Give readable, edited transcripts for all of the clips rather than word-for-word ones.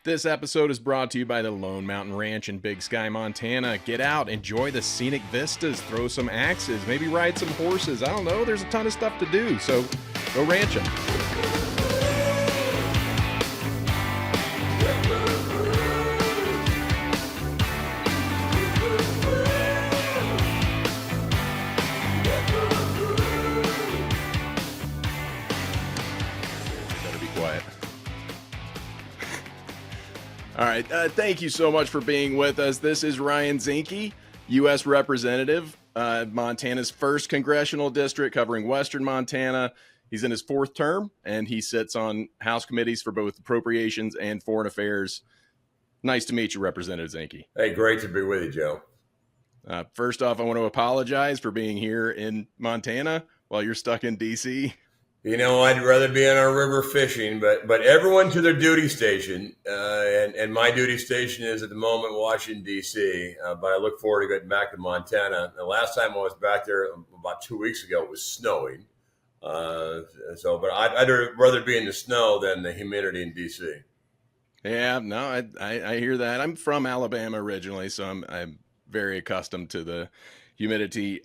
This episode is brought to you by the Lone Mountain Ranch in Big Sky, Montana. Get out, enjoy the scenic vistas, throw some axes, maybe ride some horses. I don't know, there's a ton of stuff to do, so go ranching. All right, thank you so much for being with us. This is Ryan Zinke, U.S. Representative, Montana's 1st Congressional District covering Western Montana. He's in his 4th term, and he sits on House committees for both Appropriations and Foreign Affairs. Nice to meet you, Representative Zinke. Hey, great to be with you, Joe. First off, I want to apologize for being here in Montana while you're stuck in D.C. You know, I'd rather be on our river fishing, but everyone to their duty station, and my duty station is at the moment Washington, D.C., but I look forward to getting back to Montana. The last time I was back there about 2 weeks ago, it was snowing. But I'd rather be in the snow than the humidity in D.C. Yeah, no, I hear that. I'm from Alabama originally, so I'm very accustomed to the humidity.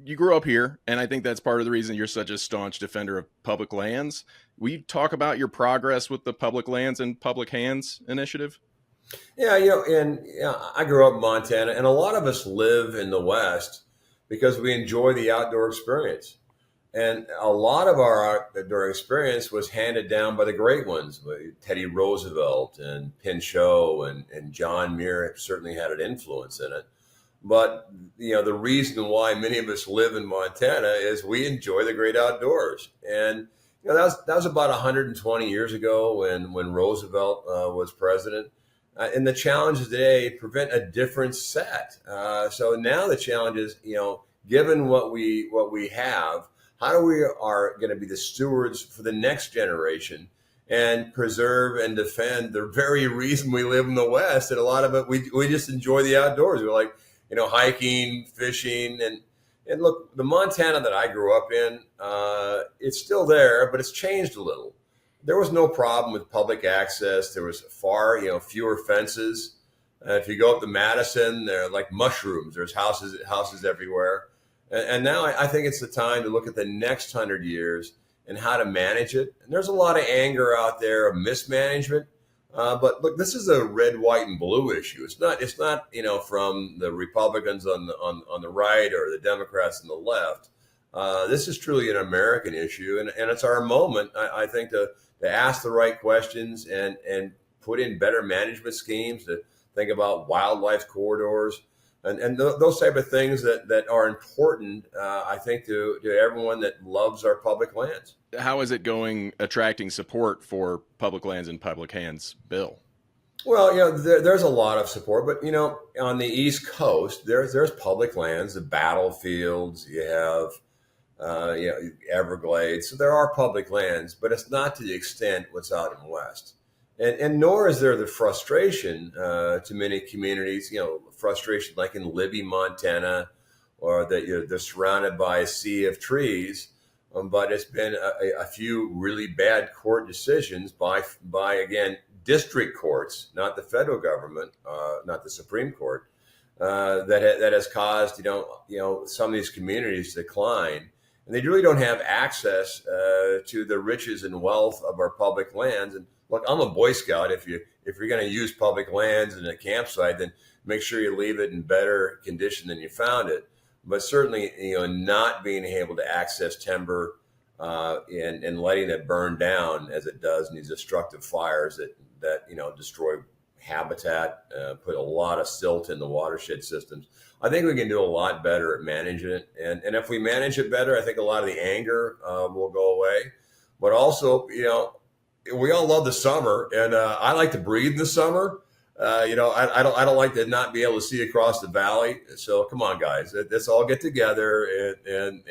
You grew up here, and I think that's part of the reason you're such a staunch defender of public lands. Will you talk about your progress with the Public Lands and Public Hands initiative? Yeah, I grew up in Montana, and a lot of us live in the West because we enjoy the outdoor experience. And a lot of our outdoor experience was handed down by the great ones. Teddy Roosevelt and Pinchot and John Muir certainly had an influence in it. But, the reason why many of us live in Montana is we enjoy the great outdoors. And, that was about 120 years ago when Roosevelt was president. And the challenges today prevent a different set. So now the challenge is, given what we have, how do we are going to be the stewards for the next generation and preserve and defend the very reason we live in the West? And a lot of it, we just enjoy the outdoors. We're like, hiking, fishing, and look, the Montana that I grew up in, it's still there, but it's changed a little. There was no problem with public access. There was fewer fences. If you go up to Madison, they're like mushrooms. There's houses everywhere. And now I think it's the time to look at the next 100 years and how to manage it. And there's a lot of anger out there of mismanagement. But look, this is a red, white, and blue issue. It's not from the Republicans on the right or the Democrats on the left. This is truly an American issue, and it's our moment, I think, to ask the right questions and put in better management schemes, to think about wildlife corridors and those type of things that are important, I think, to everyone that loves our public lands. How is it going attracting support for Public Lands and Public Hands bill? Well, there's a lot of support, but, on the East Coast, there's public lands, the battlefields, you have, Everglades. So there are public lands, but it's not to the extent what's out in the West. And nor is there the frustration to many communities, frustration like in Libby, Montana, or that they're surrounded by a sea of trees. But it's been a few really bad court decisions by again, district courts, not the federal government, not the Supreme Court, that has caused, some of these communities to decline. And they really don't have access to the riches and wealth of our public lands. And look, I'm a Boy Scout. If you're going to use public lands in a campsite, then make sure you leave it in better condition than you found it. But certainly, not being able to access timber and letting it burn down as it does in these destructive fires that destroy habitat, put a lot of silt in the watershed systems. I think we can do a lot better at managing it. And if we manage it better, I think a lot of the anger will go away. But also, we all love the summer, and I like to breathe in the summer. I don't like to not be able to see across the valley. So come on, guys, let's all get together and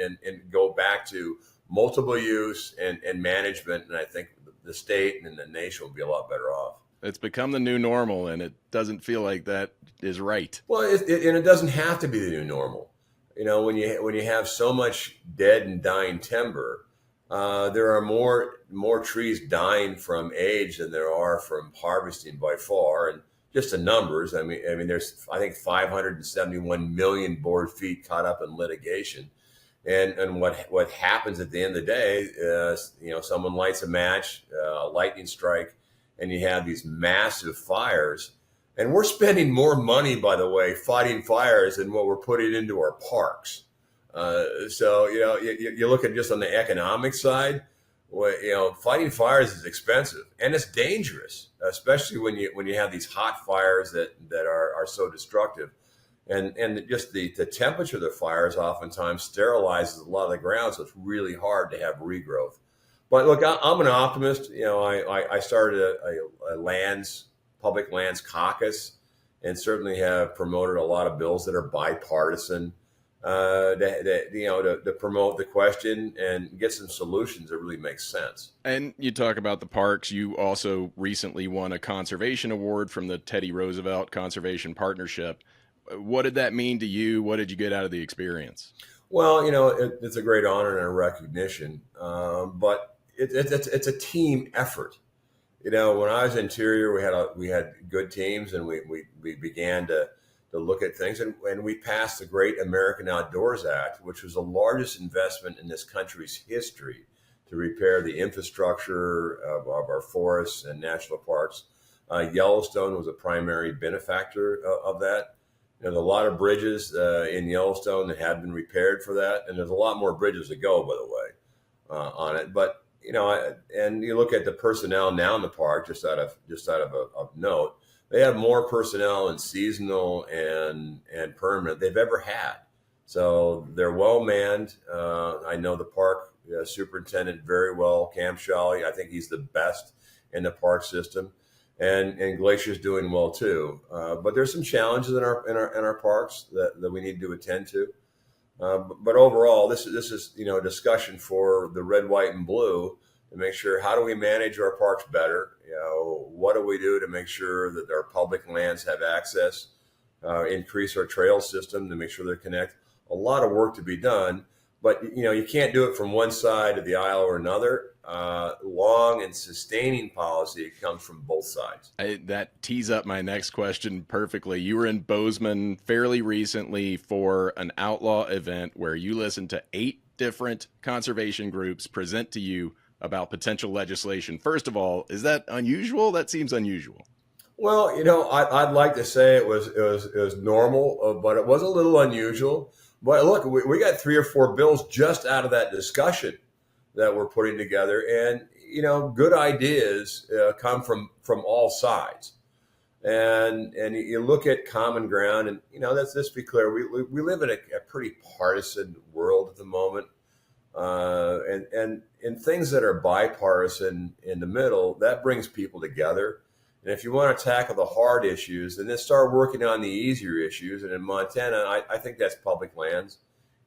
go back to multiple use and management. And I think the state and the nation will be a lot better off. It's become the new normal, and it doesn't feel like that is right. Well, and it doesn't have to be the new normal. When you have so much dead and dying timber, there are more trees dying from age than there are from harvesting by far. And just the numbers, I mean, there's I think 571 million board feet caught up in litigation. And what happens at the end of the day is, someone lights a match, a lightning strike, and you have these massive fires. And we're spending more money, by the way, fighting fires than what we're putting into our parks. So you look at just on the economic side, fighting fires is expensive and it's dangerous, especially when you have these hot fires that are so destructive. And just the temperature of the fires oftentimes sterilizes a lot of the ground, so it's really hard to have regrowth. But look, I'm an optimist. I started a public lands caucus, and certainly have promoted a lot of bills that are bipartisan, to promote the question and get some solutions that really make sense. And you talk about the parks. You also recently won a conservation award from the Teddy Roosevelt Conservation Partnership. What did that mean to you? What did you get out of the experience? Well, it's a great honor and a recognition, but it's a team effort. When I was interior, we had good teams, and we began to look at things, and we passed the Great American Outdoors Act, which was the largest investment in this country's history to repair the infrastructure of our forests and national parks. Yellowstone was a primary benefactor of that. There's a lot of bridges in Yellowstone that have been repaired for that, and there's a lot more bridges to go, by the way, on it. But and you look at the personnel now in the park, just out of a note, they have more personnel in seasonal and permanent they've ever had. So they're well manned. I know the park superintendent very well, Cam Shawley. I think he's the best in the park system. And Glacier's doing well too, but there's some challenges in our parks that we need to attend to. But overall, this is a discussion for the red, white, and blue to make sure, how do we manage our parks better? What do we do to make sure that our public lands have access? Increase our trail system to make sure they're connected. A lot of work to be done, but you can't do it from one side of the aisle or another. Long and sustaining policy comes from both sides. That tees up my next question perfectly. You were in Bozeman fairly recently for an outlaw event where you listened to 8 different conservation groups present to you about potential legislation. First of all, is that unusual? That seems unusual. Well, I'd like to say it was normal, but it was a little unusual. But look, we got 3 or 4 bills just out of that discussion that we're putting together, and good ideas come from all sides, and you look at common ground, and let's be clear, we live in a pretty partisan world at the moment, and in things that are bipartisan in the middle, that brings people together. And if you want to tackle the hard issues, then start working on the easier issues. And in Montana, I think that's public lands,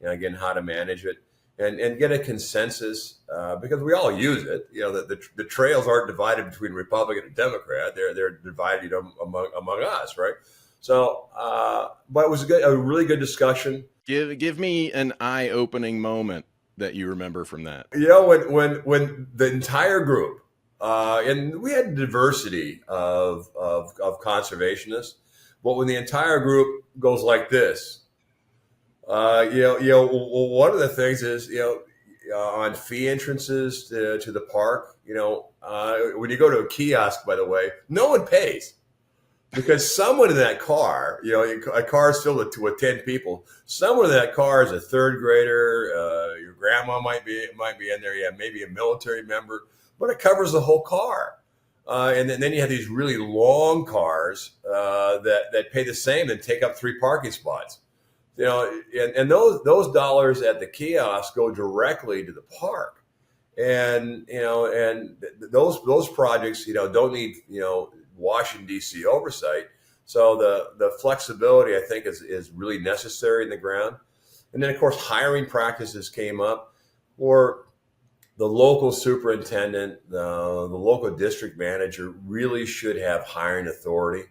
again, how to manage it. And get a consensus, because we all use it. The trails aren't divided between Republican and Democrat; they're divided among us, right? So, but it was a really good discussion. Give me an eye-opening moment that you remember from that. When the entire group, and we had diversity of conservationists, but when the entire group goes like this. One of the things is, on fee entrances to the park, when you go to a kiosk, by the way, no one pays, because someone in that car, a car is filled with 10 people. Someone in that car is a third grader. Your grandma might be in there. Yeah, maybe a military member, but it covers the whole car. And then you have these really long cars that pay the same and take up 3 parking spots. And those dollars at the kiosk go directly to the park, and those projects don't need Washington D.C. oversight. So the flexibility, I think, is really necessary in the ground. And then of course hiring practices came up, or the local superintendent, the local district manager really should have hiring authority,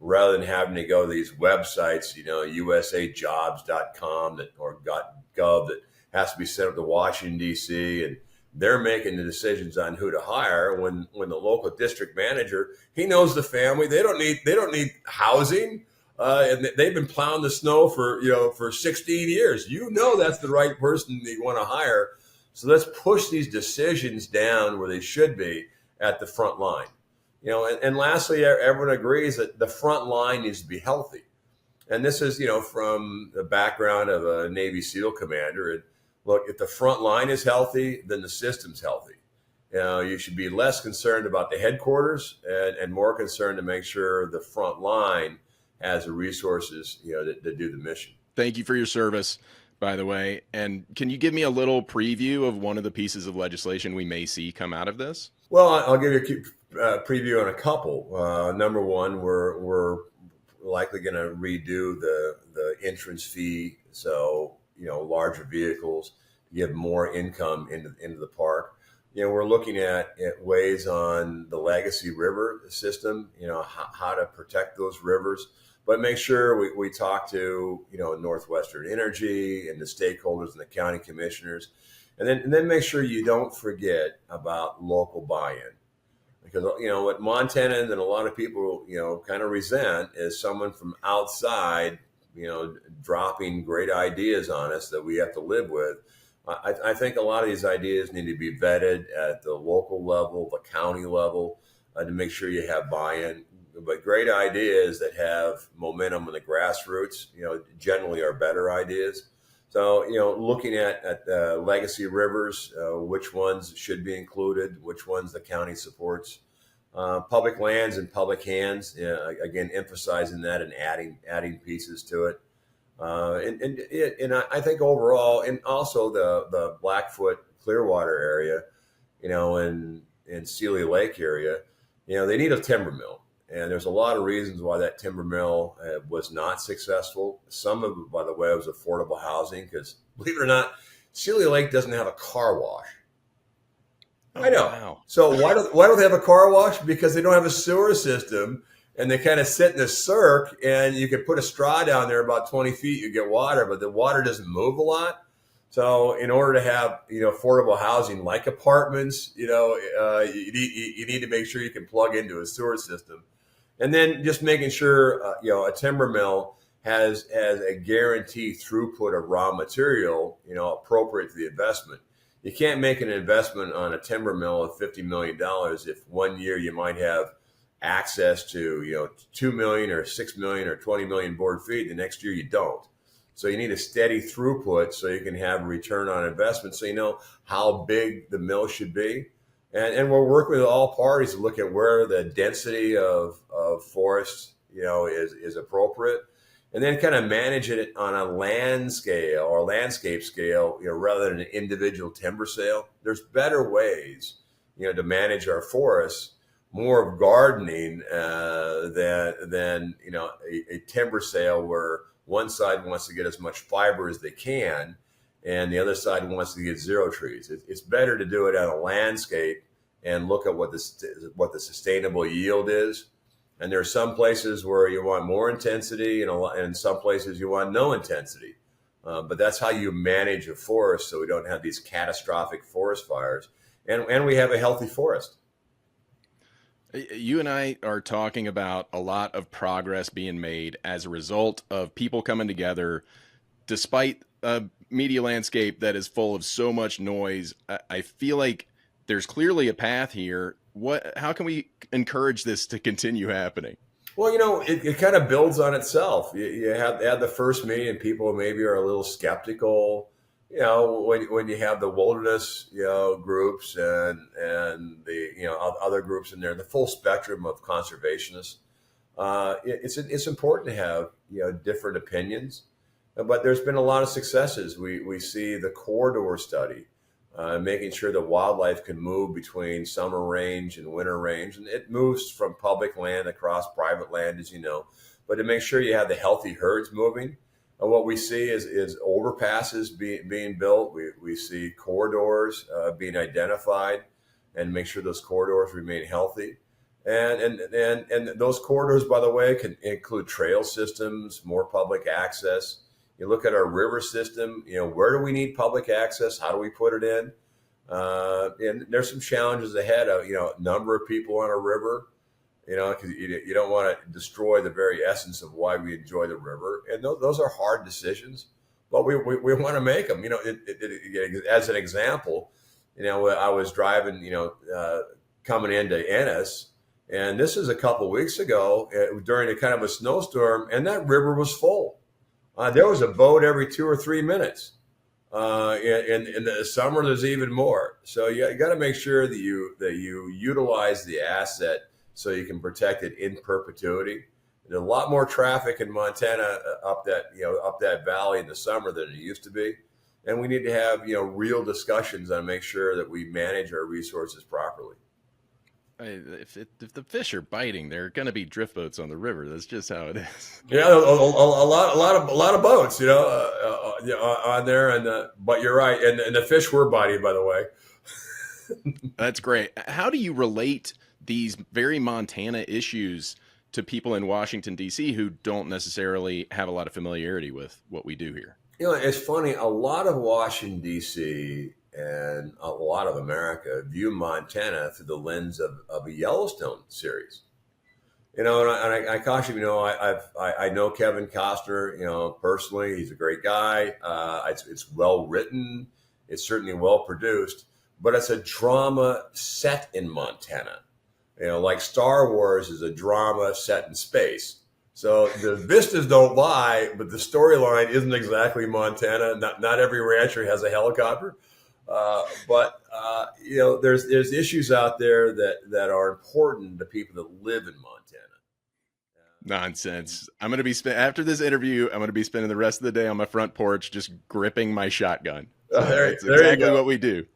rather than having to go to these websites, usajobs.com or .gov that has to be sent up to Washington, D.C. and they're making the decisions on who to hire. When the local district manager, he knows the family. They don't need housing. And they've been plowing the snow for 16 years. That's the right person that you want to hire. So let's push these decisions down where they should be at the front line. And lastly, everyone agrees that the front line needs to be healthy. And this is, from the background of a Navy SEAL commander. And look, if the front line is healthy, then the system's healthy. You should be less concerned about the headquarters and more concerned to make sure the front line has the resources, to do the mission. Thank you for your service, by the way. And can you give me a little preview of one of the pieces of legislation we may see come out of this? Well, I'll give you a preview on a couple. Number one, we're likely going to redo the entrance fee, so larger vehicles give more income into the park. We're looking at ways on the legacy river system, how to protect those rivers, but make sure we talk to Northwestern Energy and the stakeholders and the county commissioners, and then make sure you don't forget about local buy-in. Because what Montana and a lot of people kind of resent is someone from outside dropping great ideas on us that we have to live with. I think a lot of these ideas need to be vetted at the local level, the county level, to make sure you have buy-in. But great ideas that have momentum in the grassroots, generally are better ideas. So, looking at legacy rivers, which ones should be included, which ones the county supports, public lands and public hands, again, emphasizing that and adding pieces to it. And I think overall, and also the Blackfoot Clearwater area, in Sealy Lake area, they need a timber mill. And there's a lot of reasons why that timber mill was not successful. Some of it, by the way, was affordable housing because, believe it or not, Sealy Lake doesn't have a car wash. Oh, I know. Wow. So why don't they have a car wash? Because they don't have a sewer system, and they kind of sit in a cirque, and you can put a straw down there about 20 feet, you get water, but the water doesn't move a lot. So in order to have affordable housing like apartments, you need to make sure you can plug into a sewer system. And then just making sure, a timber mill has a guaranteed throughput of raw material, appropriate to the investment. You can't make an investment on a timber mill of $50 million if one year you might have access to, 2 million or 6 million or 20 million board feet. The next year you don't. So you need a steady throughput so you can have a return on investment. So you know how big the mill should be. And we're working with all parties to look at where the density of forests, is appropriate, and then kind of manage it on a land scale or landscape scale, rather than an individual timber sale. There's better ways, to manage our forests, more of gardening than a timber sale where one side wants to get as much fiber as they can, and the other side wants to get zero trees. It's better to do it on a landscape and look at what the sustainable yield is. And there are some places where you want more intensity, and some places you want no intensity. But that's how you manage a forest, so we don't have these catastrophic forest fires, and we have a healthy forest. You and I are talking about a lot of progress being made as a result of people coming together, despite a media landscape that is full of so much noise. I feel like there's clearly a path here. How can we encourage this to continue happening? Well, it kind of builds on itself. You have the first meeting, and people maybe are a little skeptical. When you have the wilderness, groups and the other groups in there, the full spectrum of conservationists, it's important to have different opinions. But there's been a lot of successes. We see the corridor study, making sure that wildlife can move between summer range and winter range, and it moves from public land across private land, as you know. But to make sure you have the healthy herds moving. And what we see is overpasses being built. We see corridors being identified, and make sure those corridors remain healthy. And those corridors, by the way, can include trail systems, more public access. You look at our river system. Where do we need public access? How do we put it in? And there's some challenges ahead of, number of people on a river, because you don't want to destroy the very essence of why we enjoy the river. And those are hard decisions, but we want to make them. As an example, I was driving, coming into Ennis, and this is a couple weeks ago during a kind of a snowstorm, and that river was full. There was a boat every 2 or 3 minutes. In the summer, there's even more. So you got to make sure that you utilize the asset so you can protect it in perpetuity. There's a lot more traffic in Montana up that valley in the summer than it used to be, and we need to have real discussions on make sure that we manage our resources properly. If the fish are biting, there are going to be drift boats on the river. That's just how it is. Yeah, a lot of boats, on there, and but you're right, and the fish were biting, by the way. That's great. How do you relate these very Montana issues to people in Washington, D.C. who don't necessarily have a lot of familiarity with what we do here? It's funny. A lot of Washington, D.C. and a lot of America view Montana through the lens of a Yellowstone series. And I caution, I know Kevin Costner, personally. He's a great guy. It's well written. It's certainly well produced, but it's a drama set in Montana. Like Star Wars is a drama set in space. So the vistas don't lie, but the storyline isn't exactly Montana. Not every rancher has a helicopter. But there's issues out there that are important to people that live in Montana. Nonsense. I'm going to be after this interview, I'm going to be spending the rest of the day on my front porch just gripping my shotgun. So that's exactly what we do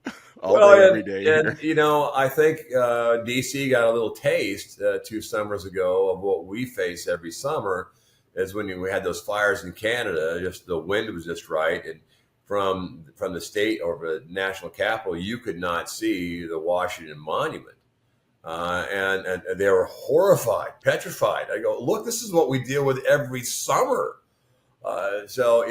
all day, every day. And I think DC got a little taste 2 summers ago of what we face every summer, is when we had those fires in Canada. Just the wind was just right, and from the state over the national capital, you could not see the Washington Monument. And they were horrified, petrified. I go, look, this is what we deal with every summer. So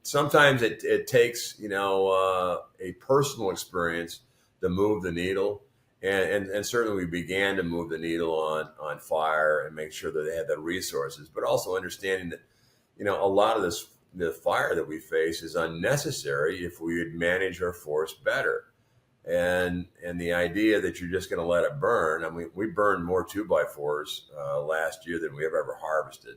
sometimes it takes, a personal experience to move the needle. And certainly we began to move the needle on fire and make sure that they had the resources, but also understanding that, a lot of the fire that we face is unnecessary if we would manage our forest better. And the idea that you're just going to let it burn. I mean, we burned more 2x4s last year than we have ever harvested.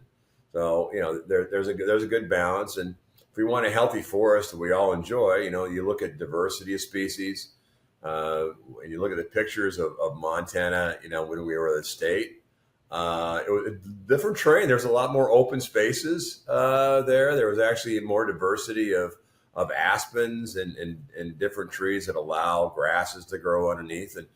So there's a good balance. And if we want a healthy forest that we all enjoy, you look at diversity of species. And you look at the pictures of Montana, when we were the state. It was a different terrain. There's a lot more open spaces there. There was actually more diversity of aspens and different trees that allow grasses to grow underneath. And,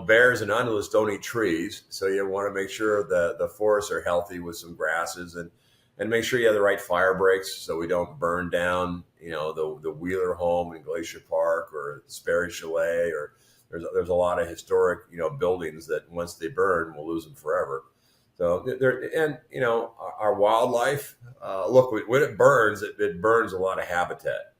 bears and antelopes don't eat trees. So you want to make sure the forests are healthy with some grasses and make sure you have the right fire breaks so we don't burn down, the Wheeler home in Glacier Park or Sperry Chalet, or there's a lot of historic, buildings that once they burn, we'll lose them forever. So our wildlife, look, when it burns, it burns a lot of habitat.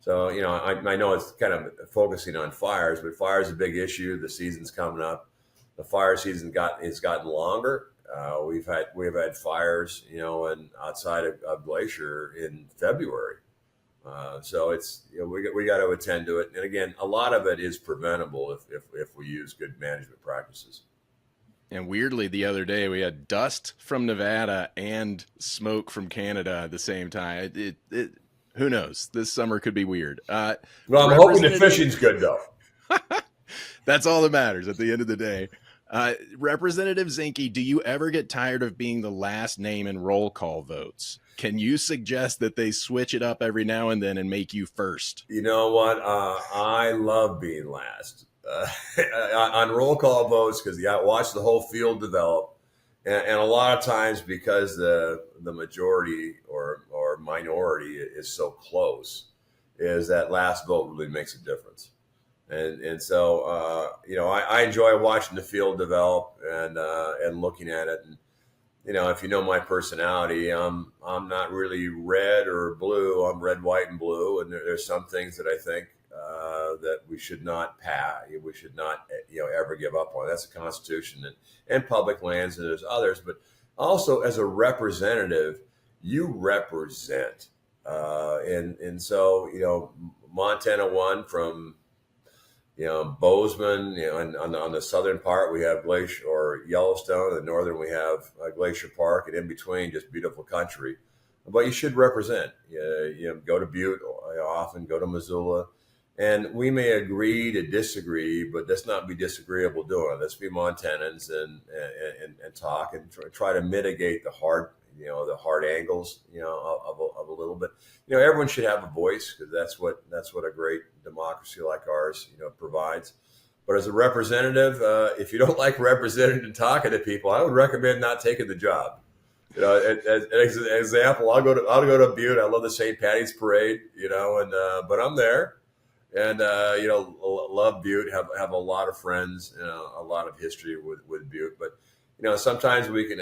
So, I know it's kind of focusing on fires, but fire is a big issue. The season's coming up. The fire season has gotten longer. We've had fires, and outside of Glacier in February. So it's, we got to attend to it. And again, a lot of it is preventable if we use good management practices. And weirdly, the other day we had dust from Nevada and smoke from Canada at the same time. Who knows? This summer could be weird. Well, I'm hoping the fishing's good, though. That's all that matters at the end of the day. Representative Zinke, do you ever get tired of being the last name in roll call votes? Can you suggest that they switch it up every now and then and make you first? You know what? I love being last on roll call votes, because you got to watch the whole field develop. And a lot of times, because the majority or minority is so close, is that last vote really makes a difference. And so I enjoy watching the field develop and looking at it. And if you know my personality, I'm not really red or blue. I'm red, white, and blue. And there's some things that I think that we should not ever give up on. That's the Constitution and public lands, and there's others. But also, as a representative, you represent, and so Montana won from Bozeman, and on the southern part we have Glacier or Yellowstone, and the northern we have Glacier Park, and in between just beautiful country. But you should represent. Go to Butte often, go to Missoula, and we may agree to disagree, but let's not be disagreeable doing it. Let's be Montanans and talk and try to mitigate the hard angles of a little bit. Everyone should have a voice, because that's what a great democracy like ours provides. But as a representative, if you don't like representing and talking to people, I would recommend not taking the job. As an example, I'll go to Butte. I love the St. Patty's Parade, but I'm there, and love Butte. Have a lot of friends, a lot of history with Butte. But sometimes we can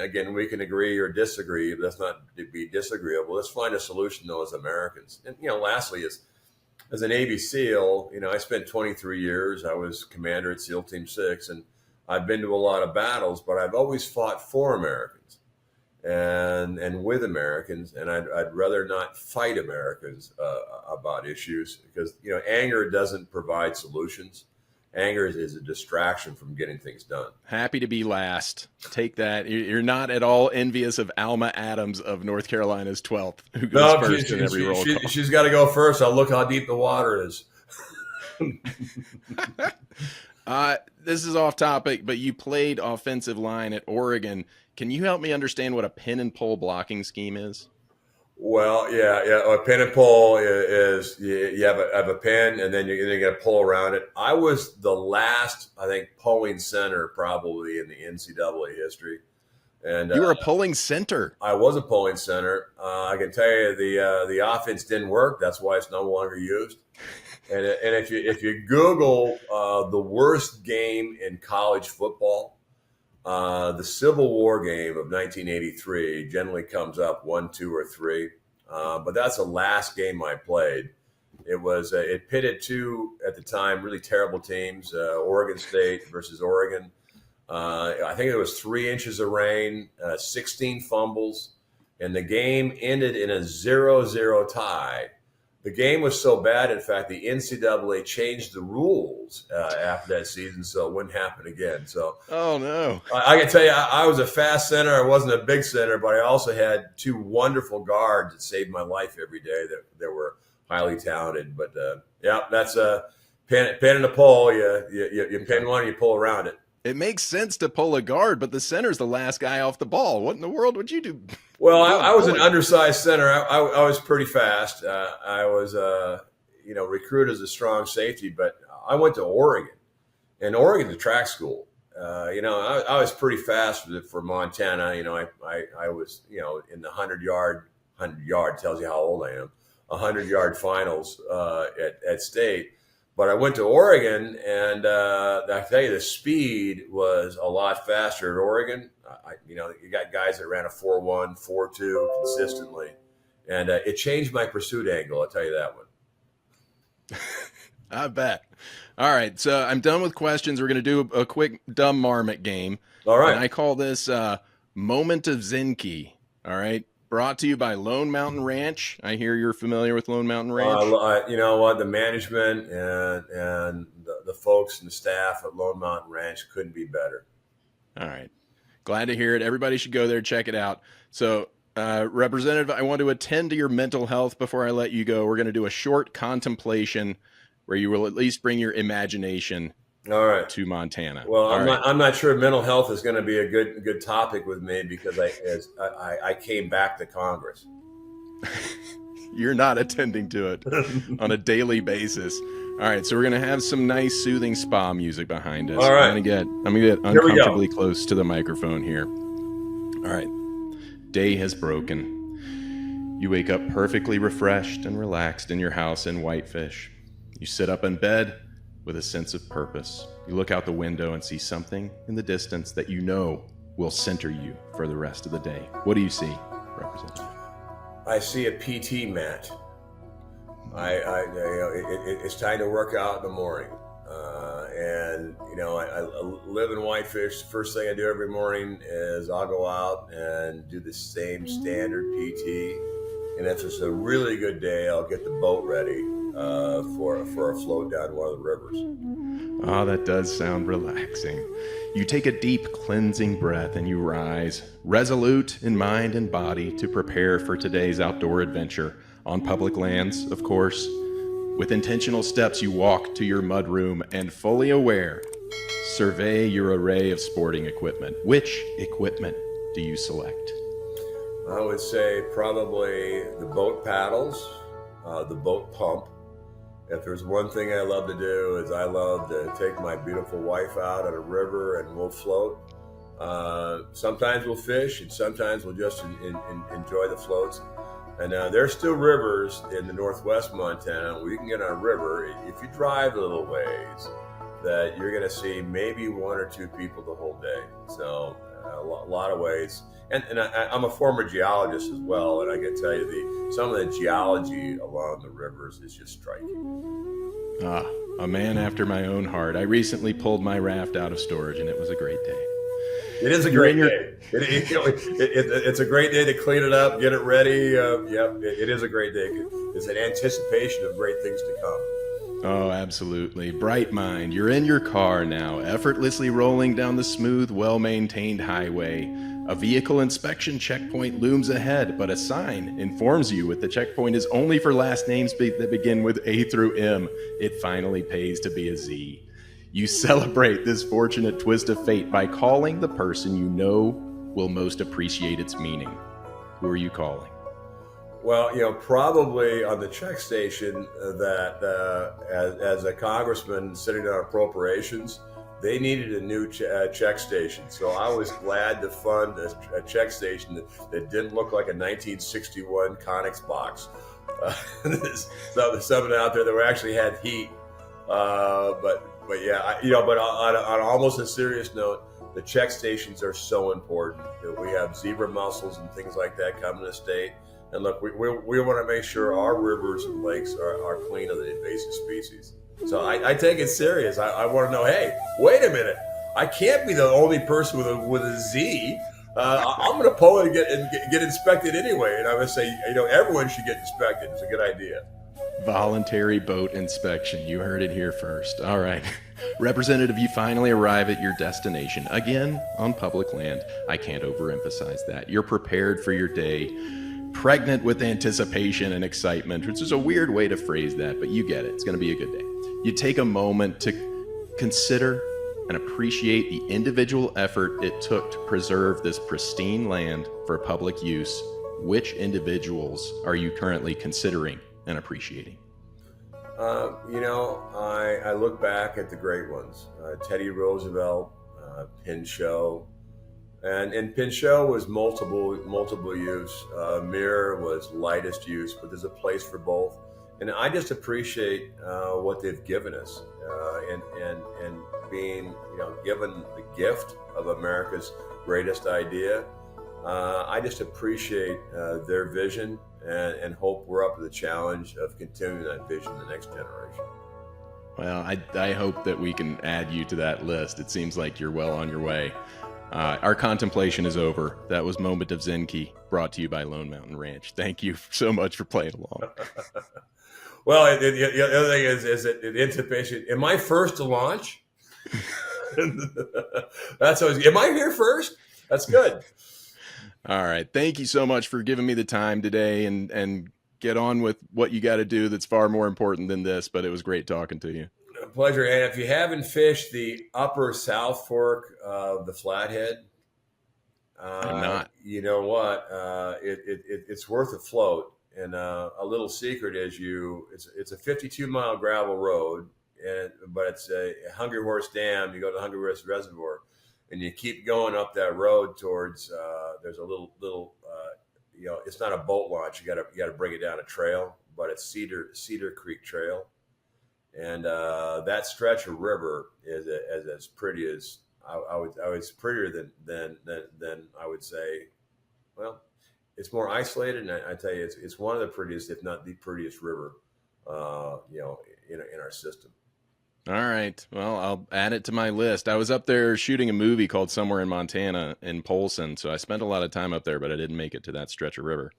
agree or disagree. But let's not be disagreeable. Let's find a solution, though, as Americans. And lastly, as an Navy SEAL, I spent 23 years. I was commander at SEAL Team 6, and I've been to a lot of battles, but I've always fought for Americans and with Americans, and I'd rather not fight Americans about issues, because anger doesn't provide solutions. Anger is a distraction from getting things done. Happy to be last. Take that. You're not at all envious of Alma Adams of North Carolina's 12th, who goes first in every roll call. She's got to go first. I'll look how deep the water is. This is off topic, but you played offensive line at Oregon. Can you help me understand what a pin and pull blocking scheme is? Well, yeah. A pin and pull is you have a pin, and then you're going to pull around it. I was the last, I think, pulling center probably in the NCAA history. And you were a pulling center. I was a pulling center. I can tell you the offense didn't work. That's why it's no longer used. And if you Google the worst game in college football, the Civil War game of 1983 generally comes up 1, 2, or 3, but that's the last game I played. It pitted two, at the time, really terrible teams, Oregon State versus Oregon. I think it was 3 inches of rain, 16 fumbles, and the game ended in a 0-0 tie. The game was so bad, in fact, the NCAA changed the rules after that season, so it wouldn't happen again. So, oh no! I can tell you, I was a fast center. I wasn't a big center, but I also had 2 wonderful guards that saved my life every day. That were highly talented. But that's a pin and a pull. You pin one, and you pull around it. It makes sense to pull a guard, but the center's the last guy off the ball. What in the world would you do? Well, I was an undersized center. I was pretty fast. I was, recruited as a strong safety, but I went to Oregon, and Oregon's a track school. I was pretty fast for Montana. I was, in the 100-yard tells you how old I am, 100-yard finals at state. But I went to Oregon, and I tell you, the speed was a lot faster at Oregon. You got guys that ran a 4.1, 4.2 consistently, and it changed my pursuit angle. I'll tell you that one. I bet. All right, so I'm done with questions. We're going to do a quick dumb Marmot game. All right. And I call this Moment of Zinke. All right. Brought to you by Lone Mountain Ranch. I hear you're familiar with Lone Mountain Ranch. You know what? The management and the folks and the staff at Lone Mountain Ranch couldn't be better. All right. Glad to hear it. Everybody should go there, check it out. So, Representative, I want to attend to your mental health before I let you go. We're going to do a short contemplation where you will at least bring your imagination to Montana. Well, I'm not sure mental health is going to be a good topic with me, because I came back to Congress. You're not attending to it on a daily basis. All right, so we're gonna have some nice soothing spa music behind us. All right. I'm gonna get uncomfortably close to the microphone here. All right. Day has broken. You wake up perfectly refreshed and relaxed in your house in Whitefish. You sit up in bed with a sense of purpose. You look out the window and see something in the distance that you know will center you for the rest of the day. What do you see, Representative? I see a PT mat. It's time to work out in the morning. And I live in Whitefish. First thing I do every morning is I'll go out and do the same standard PT. And if it's a really good day, I'll get the boat ready for a float down one of the rivers. Oh, that does sound relaxing. You take a deep, cleansing breath and you rise, resolute in mind and body to prepare for today's outdoor adventure on public lands, of course. With intentional steps, you walk to your mudroom and, fully aware, survey your array of sporting equipment. Which equipment do you select? I would say probably the boat paddles, the boat pump. If there's one thing I love to do is I love to take my beautiful wife out on a river and we'll float. Sometimes we'll fish and sometimes we'll just enjoy the floats. And there's still rivers in the northwest Montana where you can get on a river. If you drive a little ways, that you're going to see maybe one or two people the whole day. So a lot of ways. And I'm a former geologist as well, and I can tell you some of the geology along the rivers is just striking. Ah, a man after my own heart. I recently pulled my raft out of storage, and it was a great day. It is a great day. It's a great day to clean it up, get it ready. It is a great day. It's an anticipation of great things to come. Oh, absolutely. Bright mind. You're in your car now, effortlessly rolling down the smooth, well-maintained highway. A vehicle inspection checkpoint looms ahead, but a sign informs you that the checkpoint is only for last names that begin with A through M. It finally pays to be a Z. You celebrate this fortunate twist of fate by calling the person you know will most appreciate its meaning. Who are you calling? Well, probably on the check station as a congressman sitting on appropriations, they needed a new check station. So I was glad to fund a check station that didn't look like a 1961 Conex box. So something out there that actually had heat. But yeah, but on almost a serious note, the check stations are so important. We have zebra mussels and things like that coming to the state. And look, we want to make sure our rivers and lakes are clean of the invasive species. So I take it serious. I want to know, hey, wait a minute. I can't be the only person with a Z. I'm going to pull it and get inspected anyway. And I'm going to say, everyone should get inspected. It's a good idea. Voluntary boat inspection. You heard it here first. All right. Representative, you finally arrive at your destination, again on public land. I can't overemphasize that. You're prepared for your day, pregnant with anticipation and excitement, which is a weird way to phrase that, but you get it. It's going to be a good day. You take a moment to consider and appreciate the individual effort it took to preserve this pristine land for public use. Which individuals are you currently considering and appreciating? I look back at the great ones. Teddy Roosevelt, Pinchot, and Pinchot was multiple use. Mirror was lightest use, but there's a place for both. And I just appreciate what they've given us, and being given the gift of America's greatest idea. I just appreciate their vision and hope we're up to the challenge of continuing that vision in the next generation. Well, I hope that we can add you to that list. It seems like you're well on your way. Our contemplation is over. That was Moment of Zinke, brought to you by Lone Mountain Ranch. Thank you so much for playing along. Well, the other thing is that the anticipation. Am I first to launch? That's always. Am I here first? That's good. All right. Thank you so much for giving me the time today and get on with what you got to do that's far more important than this, but it was great talking to you. A pleasure. And if you haven't fished the upper South Fork of the Flathead, I'm not. You know what? It's worth a float. And a little secret is it's a 52-mile gravel road, but it's a Hungry Horse Dam. You go to Hungry Horse Reservoir, and you keep going up that road towards. There's a little. It's not a boat launch. You got to bring it down a trail, but it's Cedar Creek Trail, and that stretch of river is as pretty as I would prettier than I would say. Well, it's more isolated, and I tell you, it's one of the prettiest, if not the prettiest river in our system. All right. Well, I'll add it to my list. I was up there shooting a movie called Somewhere in Montana in Polson, so I spent a lot of time up there, but I didn't make it to that stretch of river.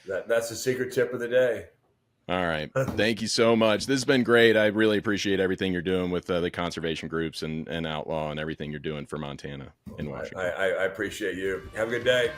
That's the secret tip of the day. All right. Thank you so much. This has been great. I really appreciate everything you're doing with the conservation groups and Outlaw and everything you're doing for Montana in Washington. I appreciate you. Have a good day.